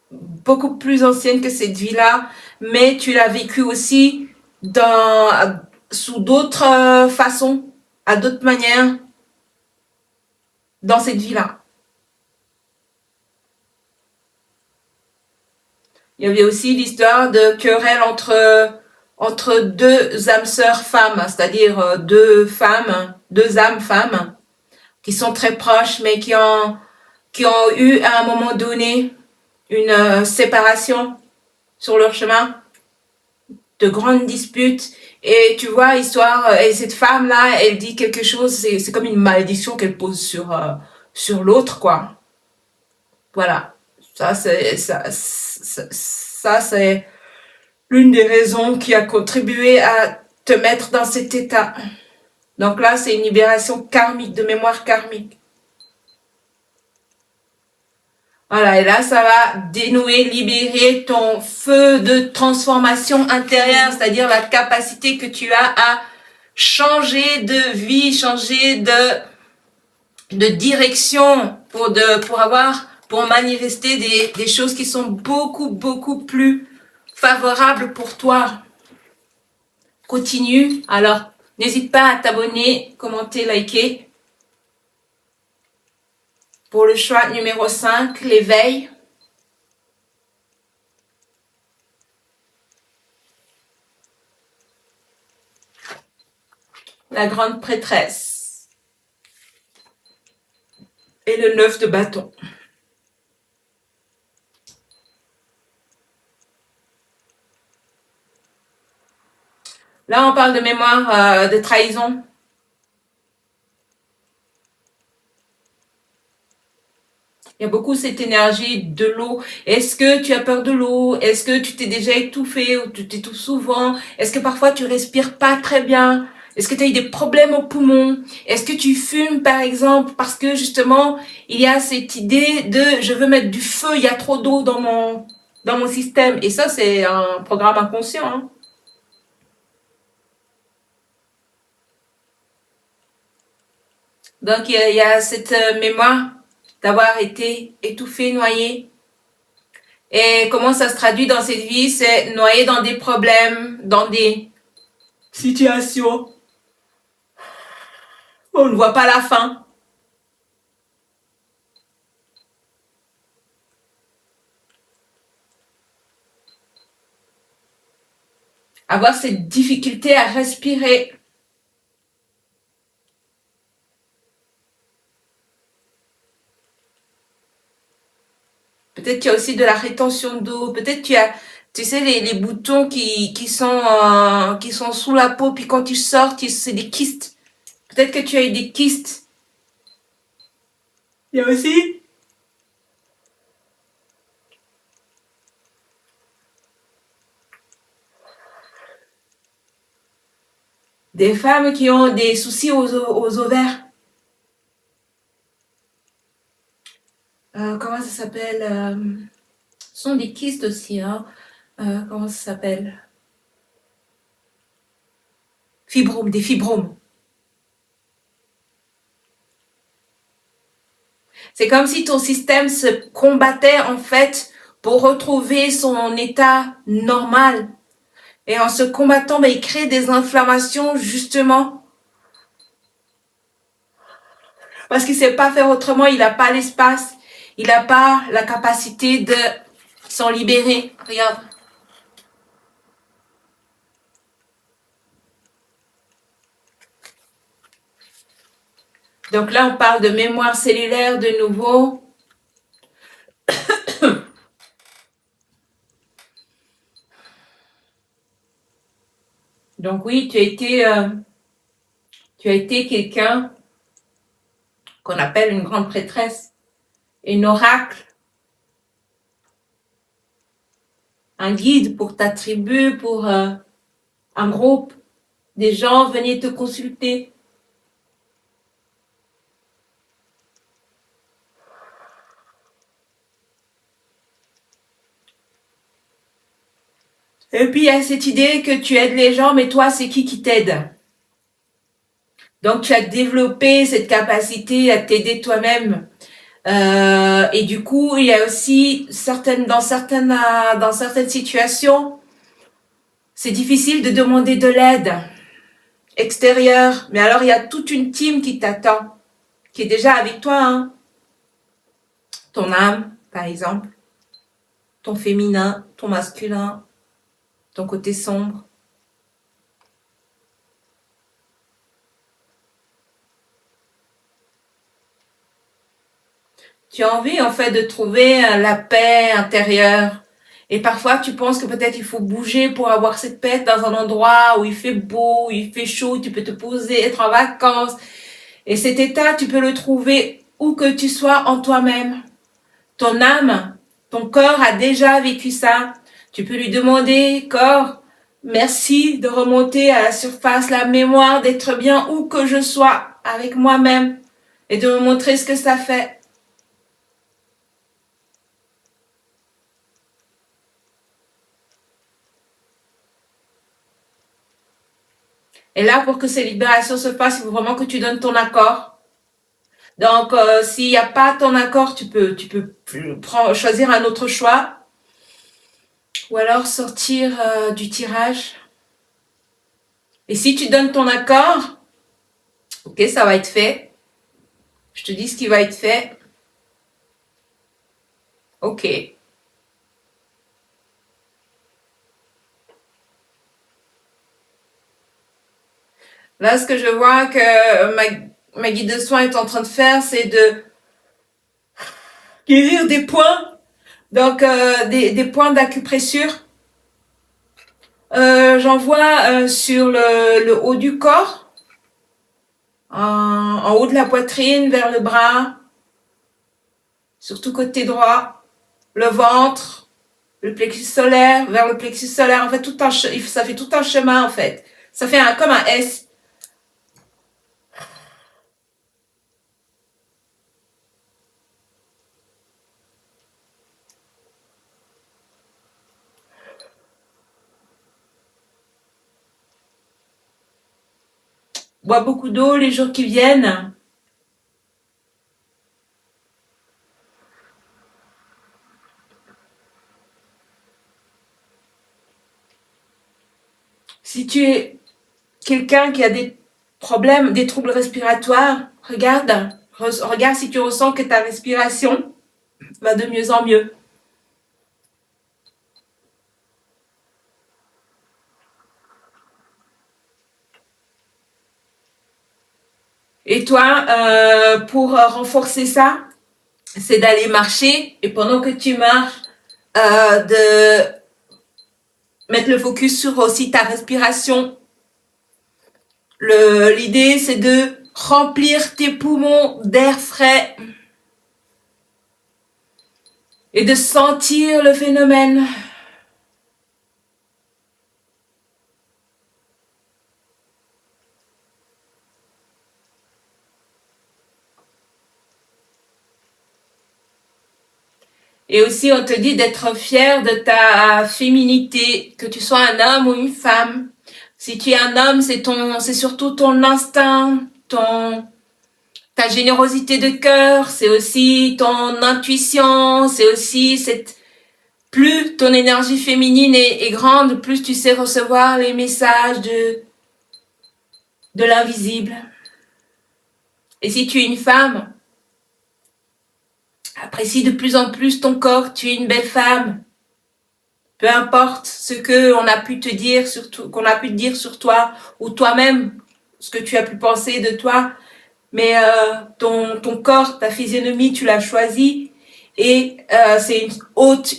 Beaucoup plus ancienne que cette vie-là, mais tu l'as vécu aussi sous d'autres façons, à d'autres manières, dans cette vie-là. Il y avait aussi l'histoire de querelle entre deux âmes sœurs femmes, c'est-à-dire deux âmes femmes, qui sont très proches, mais qui ont eu à un moment donné une séparation sur leur chemin, de grandes disputes. Et tu vois, et cette femme-là, elle dit quelque chose, c'est comme une malédiction qu'elle pose sur l'autre, quoi. Voilà. Ça, c'est l'une des raisons qui a contribué à te mettre dans cet état. Donc là, c'est une libération karmique, de mémoire karmique. Voilà, et là, ça va dénouer, libérer ton feu de transformation intérieure, c'est-à-dire la capacité que tu as à changer de vie, changer de direction pour manifester des choses qui sont beaucoup, beaucoup plus favorables pour toi. Continue. Alors, n'hésite pas à t'abonner, commenter, liker. Pour le choix numéro 5, l'éveil. La grande prêtresse. Et le 9 de bâton. Là, on parle de mémoire de trahison. Il y a beaucoup cette énergie de l'eau. Est-ce que tu as peur de l'eau? Est-ce que tu t'es déjà étouffé ou tu t'étouffes souvent? Est-ce que parfois tu respires pas très bien? Est-ce que tu as eu des problèmes aux poumons? Est-ce que tu fumes par exemple parce que justement il y a cette idée de je veux mettre du feu, il y a trop d'eau dans mon système. Et ça c'est un programme inconscient. Hein. Donc il y a cette mémoire d'avoir été étouffé, noyé. Et comment ça se traduit dans cette vie? C'est noyé dans des problèmes, dans des situations où on ne voit pas la fin. Avoir cette difficulté à respirer. Peut-être qu'il y a aussi de la rétention d'eau. Peut-être tu as, tu sais, les boutons qui sont sous la peau, puis quand tu sors, c'est des kystes. Peut-être que tu as eu des kystes. Il y a aussi. Des femmes qui ont des soucis aux ovaires. Comment ça s'appelle Ce sont des kystes aussi. Hein. Comment ça s'appelle Fibromes, des fibromes. C'est comme si ton système se combattait en fait pour retrouver son état normal. Et en se combattant, ben, il crée des inflammations justement parce qu'il ne sait pas faire autrement, il n'a pas l'espace, il n'a pas la capacité de s'en libérer. Regarde. Donc là, on parle de mémoire cellulaire de nouveau. Donc oui, tu as été quelqu'un qu'on appelle une grande prêtresse, une oracle, un guide pour ta tribu, pour un groupe. Des gens venaient te consulter. Et puis, il y a cette idée que tu aides les gens, mais toi, c'est qui t'aide? Donc, tu as développé cette capacité à t'aider toi-même. Et du coup, il y a aussi dans certaines situations, c'est difficile de demander de l'aide extérieure. Mais alors, il y a toute une team qui t'attend, qui est déjà avec toi. Hein. Ton âme, par exemple, ton féminin, ton masculin, ton côté sombre. Tu as envie en fait de trouver la paix intérieure. Et parfois tu penses que peut-être il faut bouger pour avoir cette paix dans un endroit où il fait beau, où il fait chaud, tu peux te poser, être en vacances. Et cet état, tu peux le trouver où que tu sois en toi-même. Ton âme, ton corps a déjà vécu ça. Tu peux lui demander, corps, merci de remonter à la surface, la mémoire d'être bien où que je sois avec moi-même et de me montrer ce que ça fait. Et là, pour que ces libérations se fassent, il faut vraiment que tu donnes ton accord. Donc, s'il n'y a pas ton accord, tu peux choisir un autre choix. Ou alors sortir du tirage. Et si tu donnes ton accord, ok, ça va être fait. Je te dis ce qui va être fait. Ok. Là, ce que je vois que ma guide de soins est en train de faire, c'est de guérir des points. Donc, des points d'acupressure. J'en vois sur le haut du corps. En haut de la poitrine, vers le bras, surtout côté droit, le ventre, le plexus solaire, vers le plexus solaire. En fait, ça fait tout un chemin, en fait. Ça fait comme un S. Bois beaucoup d'eau les jours qui viennent. Si tu es quelqu'un qui a des problèmes, des troubles respiratoires, regarde si tu ressens que ta respiration va de mieux en mieux. Et toi, pour renforcer ça, c'est d'aller marcher et pendant que tu marches, de mettre le focus sur aussi ta respiration. L'idée, c'est de remplir tes poumons d'air frais et de sentir le phénomène. Et aussi, on te dit d'être fier de ta féminité, que tu sois un homme ou une femme. Si tu es un homme, c'est surtout ton instinct, ta générosité de cœur, c'est aussi ton intuition, c'est aussi plus ton énergie féminine est grande, plus tu sais recevoir les messages de l'invisible. Et si tu es une femme, apprécie de plus en plus ton corps, tu es une belle femme. Peu importe ce qu'on a pu te dire qu'on a pu te dire sur toi, ou toi-même, ce que tu as pu penser de toi, mais ton corps, ta physionomie, tu l'as choisi, et c'est une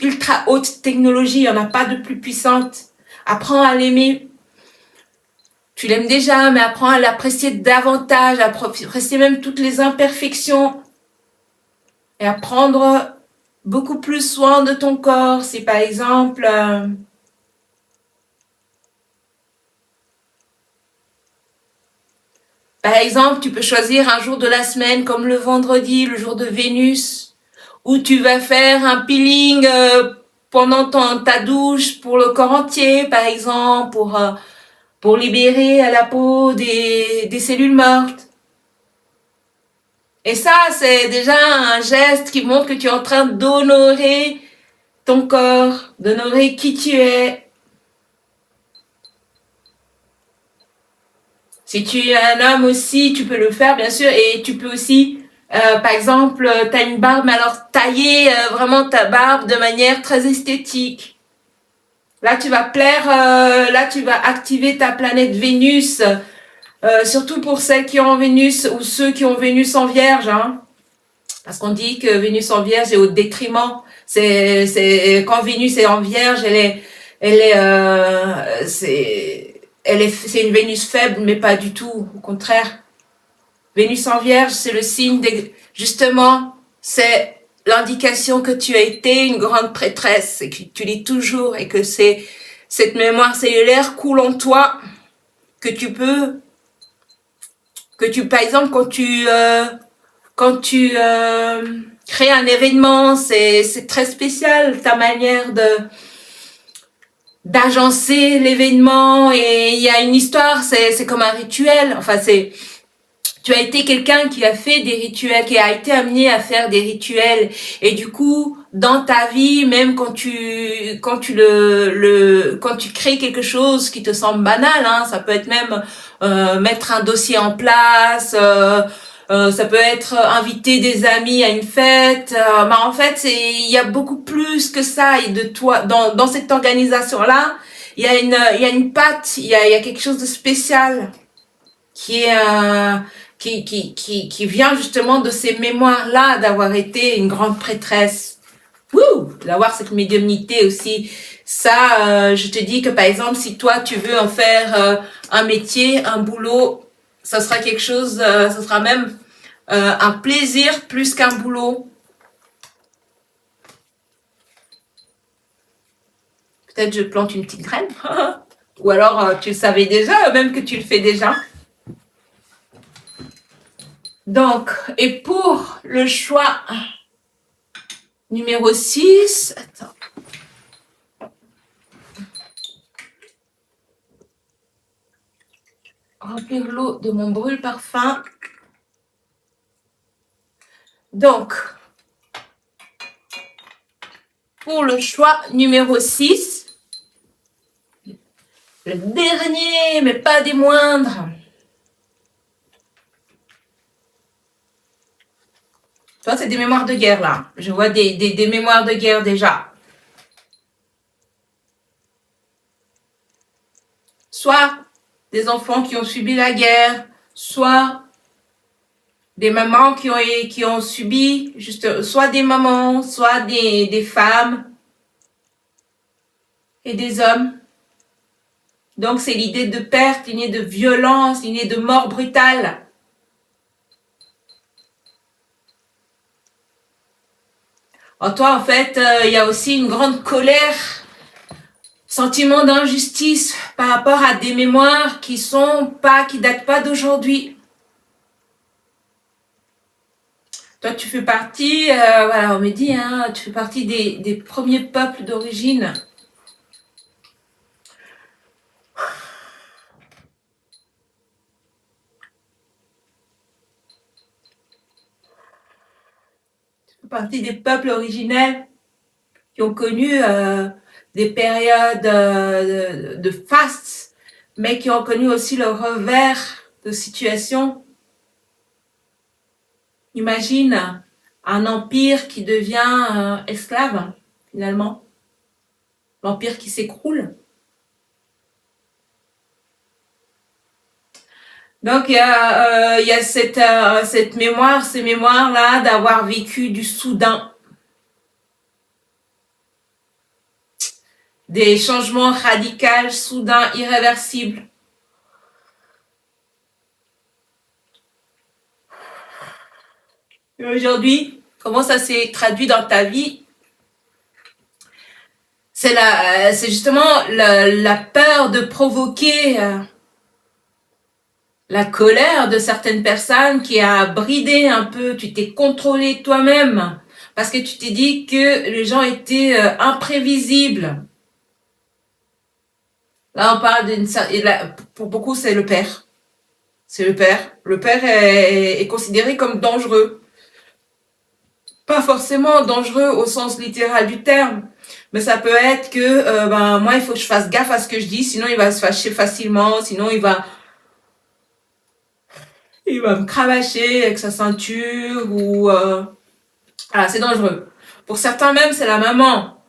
ultra haute technologie, il n'y en a pas de plus puissante. Apprends à l'aimer. Tu l'aimes déjà, mais apprends à l'apprécier davantage, à apprécier même toutes les imperfections, et à prendre beaucoup plus soin de ton corps. Si par exemple, tu peux choisir un jour de la semaine comme le vendredi, le jour de Vénus, où tu vas faire un peeling pendant ta douche pour le corps entier, par exemple, pour libérer à la peau des cellules mortes. Et ça, c'est déjà un geste qui montre que tu es en train d'honorer ton corps, d'honorer qui tu es. Si tu es un homme aussi, tu peux le faire, bien sûr, et tu peux aussi, par exemple, tu as une barbe, mais alors tailler vraiment ta barbe de manière très esthétique. Là, tu vas là, tu vas activer ta planète Vénus, surtout pour celles qui ont Vénus ou ceux qui ont Vénus en Vierge, hein. Parce qu'on dit que Vénus en Vierge est au détriment. Quand Vénus est en Vierge, c'est une Vénus faible, mais pas du tout. Au contraire, Vénus en Vierge, c'est le signe justement, c'est l'indication que tu as été une grande prêtresse et que tu l'es toujours et que cette mémoire cellulaire coule en toi, par exemple, quand tu crées un événement, c'est très spécial ta manière d'agencer l'événement, et il y a une histoire, c'est comme un rituel. Enfin, tu as été quelqu'un qui a fait des rituels, qui a été amené à faire des rituels, et du coup, dans ta vie, même quand tu crées quelque chose qui te semble banal, hein, ça peut être même mettre un dossier en place, ça peut être inviter des amis à une fête, mais en fait, il y a beaucoup plus que ça, et de toi, dans cette organisation-là, il y a une patte, il y a quelque chose de spécial qui est qui vient justement de ces mémoires-là, d'avoir été une grande prêtresse, d'avoir cette médiumnité aussi. Ça, je te dis que par exemple, si toi tu veux en faire un métier, un boulot, ça sera quelque chose, ça sera même un plaisir plus qu'un boulot. Peut-être je plante une petite graine. Ou alors tu le savais déjà, même que tu le fais déjà. Donc, et pour le choix numéro 6, attends. Remplir l'eau de mon brûle-parfum. Donc, pour le choix numéro 6, le dernier, mais pas des moindres. Toi, c'est des mémoires de guerre, là. Je vois des mémoires de guerre déjà. Soit des enfants qui ont subi la guerre, soit des mamans qui ont subi, soit des mamans, soit des femmes et des hommes. Donc, c'est l'idée de perte, l'idée de violence, l'idée de mort brutale. En toi, en fait, il y a aussi une grande colère, sentiment d'injustice par rapport à des mémoires qui datent pas d'aujourd'hui. Toi, tu fais partie, voilà, on me dit, hein, tu fais partie des premiers peuples d'origine. Tu fais partie des peuples originels qui ont connu des périodes de faste, mais qui ont connu aussi le revers de situation. Imagine un empire qui devient esclave, finalement. L'empire qui s'écroule. Donc, il y a cette mémoire, ces mémoires-là d'avoir vécu du soudain. Des changements radicaux, soudains, irréversibles. Et aujourd'hui, comment ça s'est traduit dans ta vie? C'est justement la peur de provoquer la colère de certaines personnes qui a bridé un peu. Tu t'es contrôlé toi-même parce que tu t'es dit que les gens étaient imprévisibles. Là, on parle pour beaucoup, c'est le père. C'est le père. Le père est considéré comme dangereux. Pas forcément dangereux au sens littéral du terme, mais ça peut être que moi, il faut que je fasse gaffe à ce que je dis, sinon il va se fâcher facilement, sinon il va me cravacher avec sa ceinture ou voilà, c'est dangereux. Pour certains même, c'est la maman.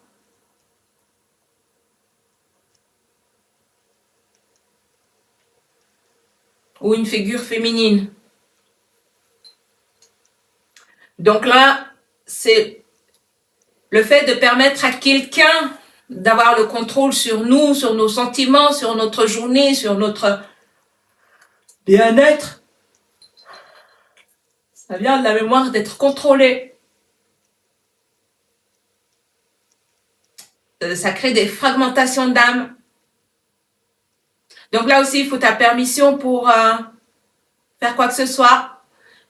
Ou une figure féminine. Donc là, c'est le fait de permettre à quelqu'un d'avoir le contrôle sur nous, sur nos sentiments, sur notre journée, sur notre bien-être. Ça vient de la mémoire d'être contrôlé. Ça crée des fragmentations d'âme. Donc là aussi, il faut ta permission pour faire quoi que ce soit.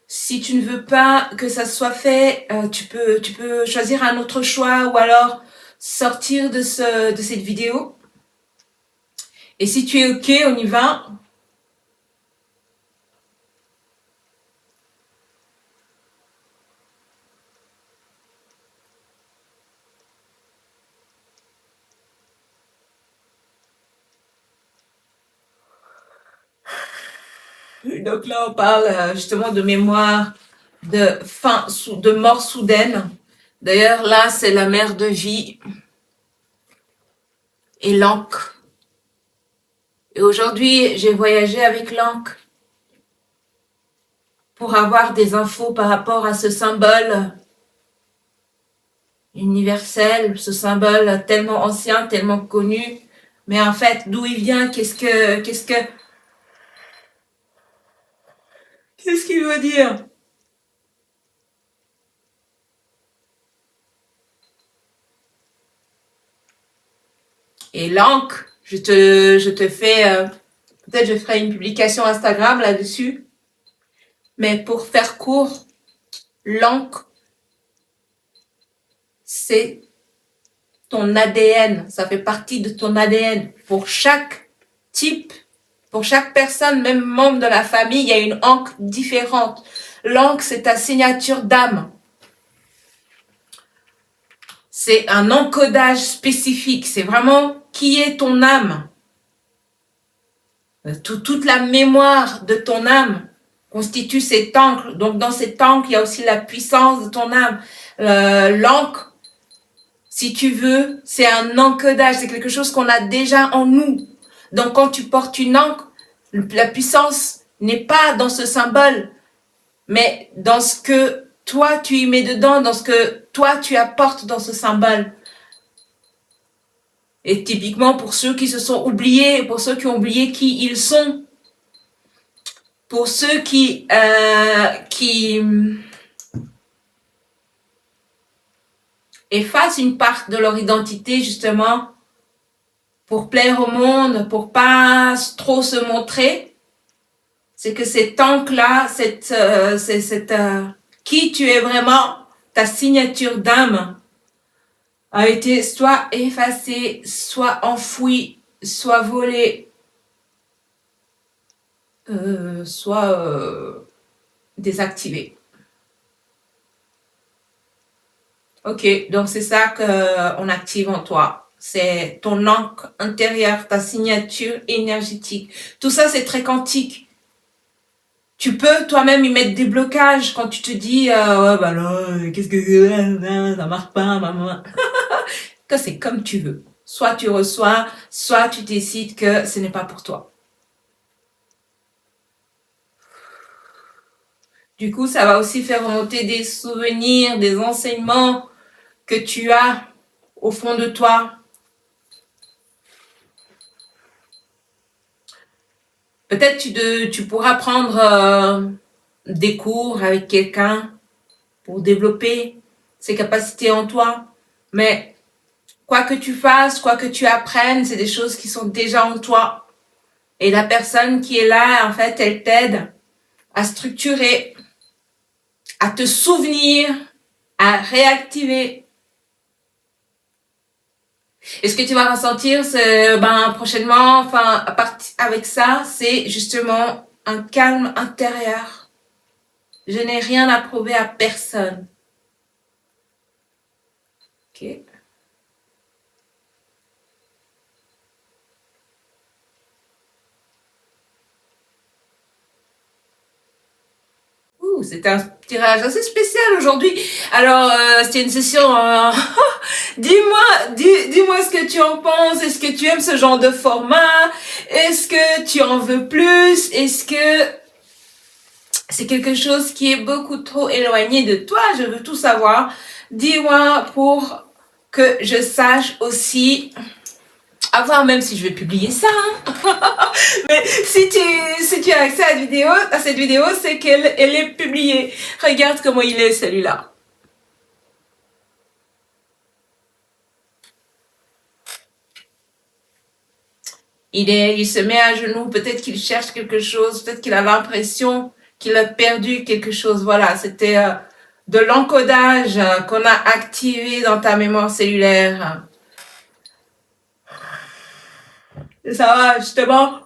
Si tu ne veux pas que ça soit fait, tu peux choisir un autre choix ou alors sortir de cette vidéo. Et si tu es OK, on y va. Donc là, on parle justement de mémoire, de mort soudaine. D'ailleurs, là, c'est la mère de vie et l'encre. Et aujourd'hui, j'ai voyagé avec l'encre pour avoir des infos par rapport à ce symbole universel, ce symbole tellement ancien, tellement connu. Mais en fait, d'où il vient, qu'est-ce qu'il veut dire? Et l'encre, je te fais, peut-être je ferai une publication Instagram là-dessus. Mais pour faire court, l'encre, c'est ton ADN. Ça fait partie de ton ADN. Pour chaque type, pour chaque personne, même membre de la famille, il y a une encre différente. L'encre, c'est ta signature d'âme. C'est un encodage spécifique. C'est vraiment qui est ton âme. Toute la mémoire de ton âme constitue cet encre. Donc, dans cet encre, il y a aussi la puissance de ton âme. L'encre, si tu veux, c'est un encodage. C'est quelque chose qu'on a déjà en nous. Donc, quand tu portes une encre, la puissance n'est pas dans ce symbole, mais dans ce que toi, tu y mets dedans, dans ce que toi, tu apportes dans ce symbole. Et typiquement, pour ceux qui se sont oubliés, pour ceux qui ont oublié qui ils sont, pour ceux qui effacent une part de leur identité, justement, pour plaire au monde, pour pas trop se montrer, c'est que cette encre-là, qui tu es vraiment, ta signature d'âme a été soit effacée, soit enfouie, soit volée, soit désactivée. Ok, donc c'est ça qu'on active en toi. C'est ton encre intérieure, ta signature énergétique. Tout ça, c'est très quantique. Tu peux toi-même y mettre des blocages quand tu te dis ouais bah là, qu'est-ce que ça marche pas, maman. Que c'est comme tu veux. Soit tu reçois, soit tu décides que ce n'est pas pour toi. Du coup, ça va aussi faire remonter des souvenirs, des enseignements que tu as au fond de toi. Peut-être tu pourras prendre des cours avec quelqu'un pour développer ces capacités en toi. Mais quoi que tu fasses, quoi que tu apprennes, c'est des choses qui sont déjà en toi. Et la personne qui est là, en fait, elle t'aide à structurer, à te souvenir, à réactiver. Et ce que tu vas ressentir, c'est, prochainement, enfin, avec ça, c'est justement un calme intérieur. Je n'ai rien à prouver à personne. Ok. C'était un tirage assez spécial aujourd'hui. Alors, c'était une session. Dis-moi ce que tu en penses. Est-ce que tu aimes ce genre de format? Est-ce que tu en veux plus? Est-ce que c'est quelque chose qui est beaucoup trop éloigné de toi? Je veux tout savoir. Dis-moi pour que je sache aussi. À voir même si je vais publier ça. Mais si tu as accès à cette vidéo, c'est qu'elle est publiée. Regarde comment il est celui-là. Il se met à genoux, peut-être qu'il cherche quelque chose, peut-être qu'il a l'impression qu'il a perdu quelque chose. Voilà, c'était de l'encodage qu'on a activé dans ta mémoire cellulaire. Ça va justement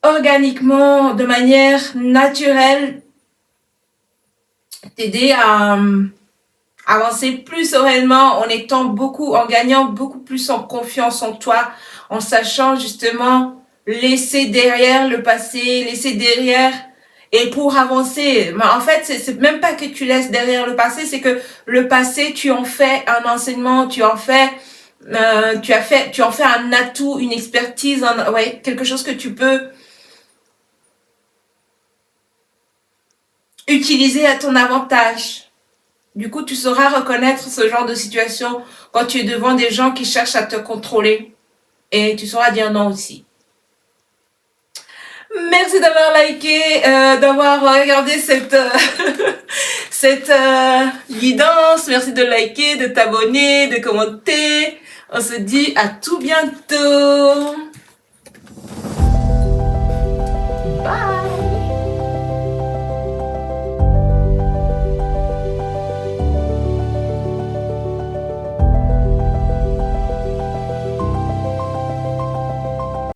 organiquement, de manière naturelle, t'aider à avancer plus sereinement en gagnant beaucoup plus en confiance en toi, en sachant justement laisser derrière le passé, laisser derrière et pour avancer. Mais en fait, c'est même pas que tu laisses derrière le passé, c'est que le passé, tu en fais un enseignement, tu en fais un atout, une expertise, quelque chose que tu peux utiliser à ton avantage. Du coup, tu sauras reconnaître ce genre de situation quand tu es devant des gens qui cherchent à te contrôler. Et tu sauras dire non aussi. Merci d'avoir liké, d'avoir regardé cette guidance. Merci de liker, de t'abonner, de commenter. On se dit à tout bientôt. Bye.